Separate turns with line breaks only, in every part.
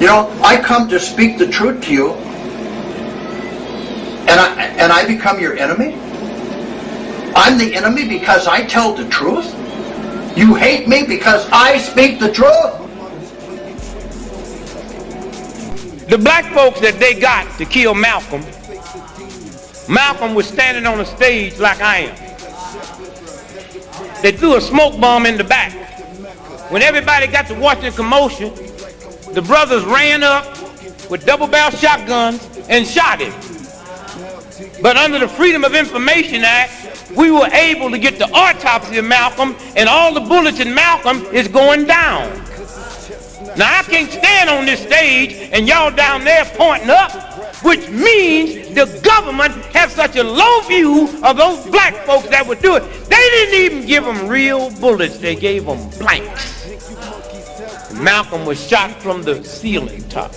You know, I come to speak the truth to you, and I become your enemy? I'm the enemy because I tell the truth? You hate me because I speak the truth?
The black folks that they got to kill Malcolm, Malcolm was standing on a stage like I am. They threw a smoke bomb in the back. When everybody got to watch the commotion, the brothers ran up with double-barrel shotguns and shot him. But under the Freedom of Information Act, we were able to get the autopsy of Malcolm, and all the bullets in Malcolm is going down. Now, I can't stand on this stage and y'all down there pointing up, which means the government has such a low view of those black folks that would do it. They didn't even give them real bullets. They gave them blanks. Malcolm was shot from the ceiling top.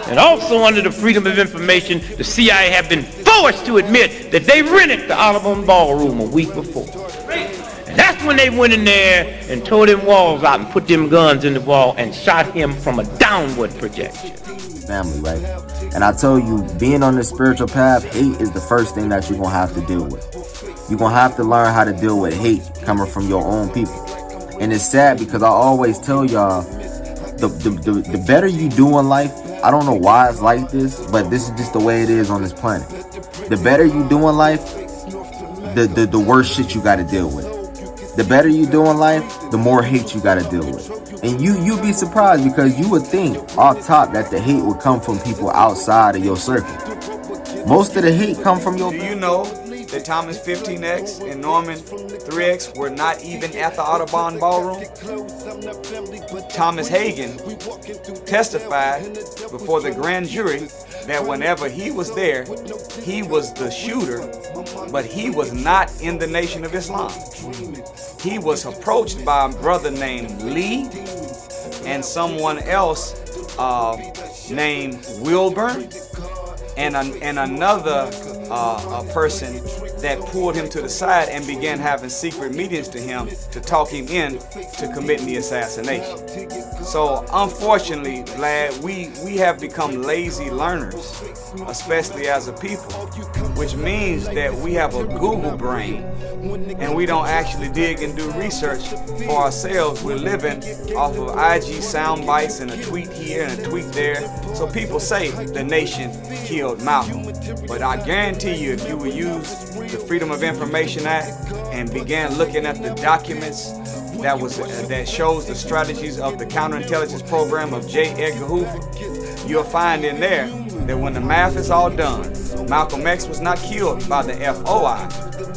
And also under the Freedom of Information, the CIA have been forced to admit that they rented the Audubon Ballroom a week before. And that's when they went in there and tore them walls out and put them guns in the wall and shot him from a downward projection.
Family, right? And I tell you, being on this spiritual path, hate is the first thing that you're going to have to deal with. You're going to have to learn how to deal with hate coming from your own people. And it's sad because I always tell y'all, the better you do in life, I don't know why it's like this, but this is just the way it is on this planet. The better you do in life, the worse shit you got to deal with. The better you do in life, the more hate you got to deal with. And you'd be surprised because you would think off top that the hate would come from people outside of your circle. Most of the hate come from your...
Do you know that Thomas 15X and Norman 3X were not even at the Audubon Ballroom? Thomas Hagen testified before the grand jury that whenever he was there, he was the shooter, but he was not in the Nation of Islam. He was approached by a brother named Lee and someone else named Wilburn and another person that pulled him to the side and began having secret meetings to him to talk him in to committing the assassination. So unfortunately, Vlad, we have become lazy learners, especially as a people, which means that we have a Google brain and we don't actually dig and do research for ourselves. We're living off of IG sound bites and a tweet here and a tweet there. So people say the nation killed Malcolm. But I guarantee you, if you would use the Freedom of Information Act and began looking at the documents that shows the strategies of the counterintelligence program of J. Edgar Hoover, you'll find in there that when the math is all done, Malcolm X was not killed by the FOI,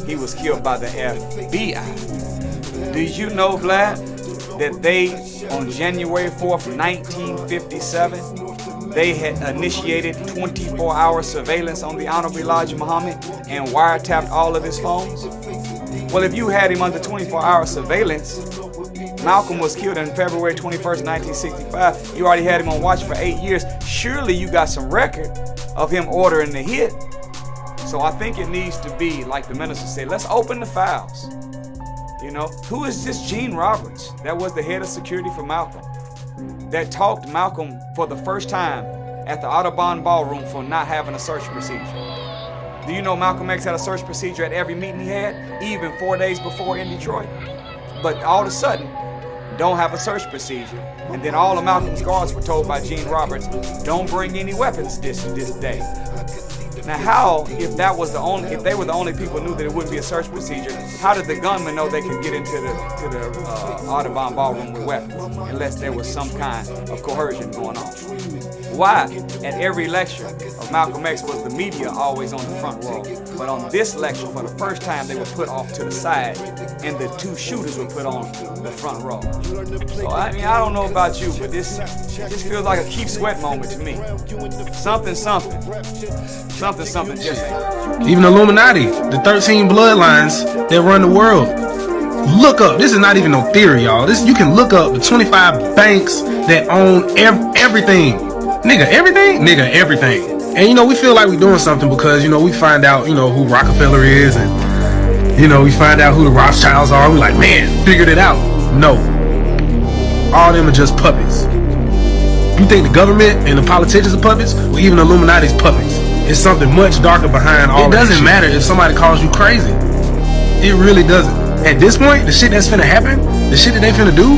he was killed by the FBI. Did you know, Vlad, that they, on January 4th, 1957, they had initiated 24-hour surveillance on the Honorable Elijah Muhammad and wiretapped all of his phones? Well, if you had him under 24-hour surveillance, Malcolm was killed on February 21st, 1965. You already had him on watch for 8 years. Surely you got some record of him ordering the hit. So I think it needs to be, like the minister said, let's open the files. You know, who is this Gene Roberts that was the head of security for Malcolm, that talked Malcolm for the first time at the Audubon Ballroom for not having a search procedure? Do you know Malcolm X had a search procedure at every meeting he had, even 4 days before in Detroit? But all of a sudden, don't have a search procedure. And then all of Malcolm's guards were told by Gene Roberts, don't bring any weapons this day. Now how, if they were the only people who knew that it wouldn't be a search procedure, how did the gunmen know they could get into the Audubon Ballroom with weapons, unless there was some kind of coercion going on? Why? At every lecture of Malcolm X was the media always on the front row. But on this lecture, for the first time, they were put off to the side, and the two shooters were put on the front row. So I mean, I don't know about you, but this feels like a Keith Sweat moment to me. Something just ain't.
Even Illuminati, the 13 bloodlines that run the world. Look up, this is not even no theory, y'all. This, you can look up the 25 banks that own everything. Nigga, everything? Nigga, everything. And you know, we feel like we're doing something because, you know, we find out, you know, who Rockefeller is, and, you know, we find out who the Rothschilds are. We're like, man, figured it out. No. All of them are just puppets. You think the government and the politicians are puppets, or even Illuminati's puppets? It's something much darker behind all. It doesn't matter if somebody calls you crazy. It really doesn't. At this point, the shit that's finna happen, the shit that they finna do,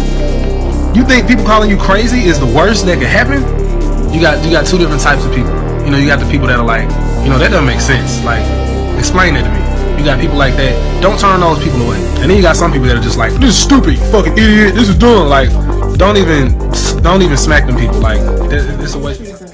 you think people calling you crazy is the worst that could happen? You got two different types of people. You know, you got the people that are like, you know, that doesn't make sense. Like, explain that to me. You got people like that. Don't turn those people away. And then you got some people that are just like, this is stupid, you fucking idiot, this is dumb. Like, don't even smack them people. Like, it's a waste of time.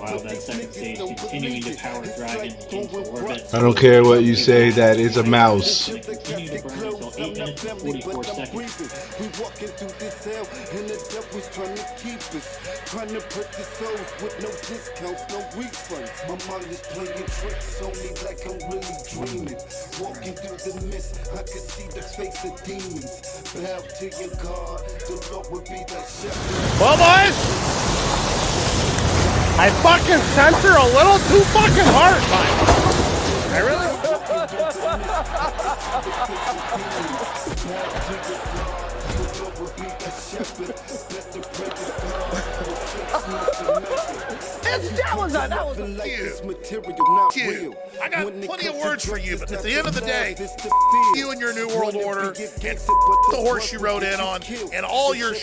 While that second stage continuing to power Dragon into orbit.
I don't care what you say, that is a mouse.
Continue to burn until 8 minutes and 44 seconds.
We walking through this hell, and the devil's trying to keep us. Trying to purchase souls with no discounts, no refunds. My mind is playing tricks on me like I'm really dreaming. Walking through the mist, I can see the face of demons. Bow to your God, the Lord will be that shepherd.
Well, boys, I fucking censor a little too fucking hard, man. I really.
That was
Q. I got plenty of words for you, but at the end of the day, you and your New World Order, and the horse you rode in on, and all your